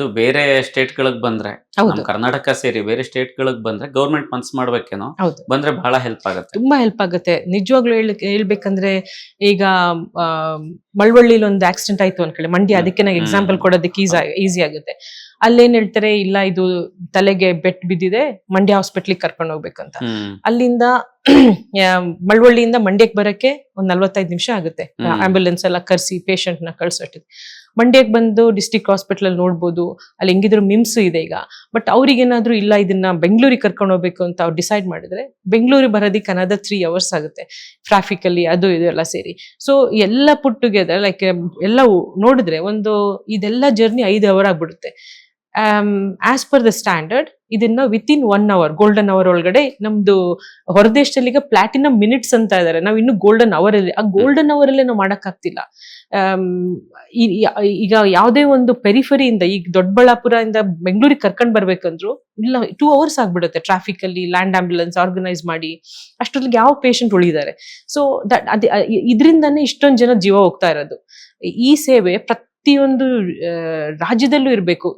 ಅದು ಬೇರೆ ಸ್ಟೇಟ್ ಗಳಿಗೆ ಬಂದ್ರೆ, ನಮ್ ಹೌದು ಕರ್ನಾಟಕ ಸೇರಿ ಬೇರೆ ಸ್ಟೇಟ್ ಗಳಿಗೆ ಬಂದ್ರೆ ಗೌರ್ಮೆಂಟ್ ಮನ್ಸ್ ಮಾಡ್ಬೇಕೇನೋ, ಹೌದು ಬಂದ್ರೆ ಬಹಳ ಹೆಲ್ಪ್ ಆಗುತ್ತೆ. ತುಂಬಾ ಹೆಲ್ಪ್ ಆಗುತ್ತೆ ನಿಜವಾಗ್ಲೂ. ಹೇಳ್ಬೇಕಂದ್ರೆ ಈಗ ಆ, ಮಳವಳ್ಳಿಲಿ ಒಂದು ಆಕ್ಸಿಡೆಂಟ್ ಆಯ್ತು ಅನ್ಕೊಳ್ಳಿ, ಮಂಡ್ಯ, ಹ್ಮ್ ಅದಕ್ಕೆ ನಂಗೆ ಹ್ಮ್ ಎಕ್ಸಾಂಪಲ್ ಹ್ಮ್ ಕೊಡೋದಕ್ಕೆ ಈಸಿ ಆಗುತ್ತೆ. ಅಲ್ಲೇನ್ ಹೇಳ್ತಾರೆ, ಇಲ್ಲ ಇದು ತಲೆಗೆ ಬೆಟ್ ಬಿದ್ದಿದೆ, ಮಂಡ್ಯ ಹಾಸ್ಪಿಟ್ಲಿಗೆ ಕರ್ಕೊಂಡು ಹೋಗ್ಬೇಕಂತ. ಹ್ಮ್ ಅಲ್ಲಿಂದ ಮಳವಳ್ಳಿಯಿಂದ ಮಂಡ್ಯಕ್ಕೆ ಬರಕ್ಕೆ ಒಂದ್ 45 ನಿಮಿಷ ಆಗುತ್ತೆ, ಹ್ಮ್ ಆಂಬ್ಯುಲೆನ್ಸ್ ಎಲ್ಲ ಕರ್ಸಿ ಪೇಷಂಟ್ ನ ಕಳ್ಸೋಟ್ಟಿಗೆ. ಮಂಡ್ಯಕ್ಕೆ ಬಂದು ಡಿಸ್ಟ್ರಿಕ್ಟ್ ಹಾಸ್ಪಿಟಲ್ ಅಲ್ಲಿ ನೋಡ್ಬೋದು, ಅಲ್ಲಿ ಹೆಂಗಿದ್ರು ಮಿಮ್ಸ್ ಇದೆ ಈಗ. ಬಟ್ ಅವ್ರಿಗೇನಾದ್ರೂ ಇಲ್ಲ ಇದನ್ನ ಬೆಂಗಳೂರಿಗೆ ಕರ್ಕೊಂಡು ಹೋಗ್ಬೇಕು ಅಂತ ಅವ್ರು ಡಿಸೈಡ್ ಮಾಡಿದ್ರೆ, ಬೆಂಗಳೂರಿಗೆ ಬರೋದಕ್ಕೆ ಅನದರ್ 3 hours ಆಗುತ್ತೆ, ಟ್ರಾಫಿಕ್ ಅಲ್ಲಿ ಅದು ಇದು ಎಲ್ಲ ಸೇರಿ. ಸೊ ಎಲ್ಲ ಪುಟ್ ಟುಗೆದರ್ ಲೈಕ್ ಎಲ್ಲ ನೋಡಿದ್ರೆ ಇದೆಲ್ಲ ಜರ್ನಿ 5 hour ಆಗ್ಬಿಡುತ್ತೆ. ಆಸ್ ಪರ್ ದ ಸ್ಟ್ಯಾಂಡರ್ಡ್ ಇದನ್ನ ವಿತಿನ್ 1 hour, ಗೋಲ್ಡನ್ ಅವರ್ ಒಳಗಡೆ. ನಮ್ದು ಹೊರದೇಶದಲ್ಲಿ ಈಗ ಪ್ಲಾಟಿನಮ್ ಮಿನಿಟ್ಸ್ ಅಂತ ಇದಾರೆ, ನಾವ್ ಇನ್ನು ಗೋಲ್ಡನ್ ಅವರ್ ಅಲ್ಲಿ, ಆ ಗೋಲ್ಡನ್ ಅವರ್ ಅಲ್ಲೇ ನಾವು ಮಾಡಕ್ ಆಗ್ತಿಲ್ಲ. ಈಗ ಯಾವುದೇ ಒಂದು ಪೆರಿಫರಿಯಿಂದ, ಈಗ ದೊಡ್ಡಬಳ್ಳಾಪುರ ಇಂದ ಬೆಂಗಳೂರಿಗೆ ಕರ್ಕೊಂಡ್ ಬರ್ಬೇಕಂದ್ರು ಇಲ್ಲ 2 hours ಆಗ್ಬಿಡುತ್ತೆ ಟ್ರಾಫಿಕ್ ಅಲ್ಲಿ, ಲ್ಯಾಂಡ್ ಆಂಬ್ಯುಲೆನ್ಸ್ ಆರ್ಗನೈಸ್ ಮಾಡಿ ಅಷ್ಟೊತ್ತಿಗೆ ಯಾವ ಪೇಷಂಟ್ ಉಳಿದಾರೆ. ಸೊ ಇದರಿಂದಾನೇ ಇಷ್ಟೊಂದು ಜನ ಜೀವ ಹೋಗ್ತಾ ಇರೋದು. ಈ ಸೇವೆ ಪ್ರತಿಯೊಂದು ರಾಜ್ಯದಲ್ಲೂ ಇರಬೇಕು.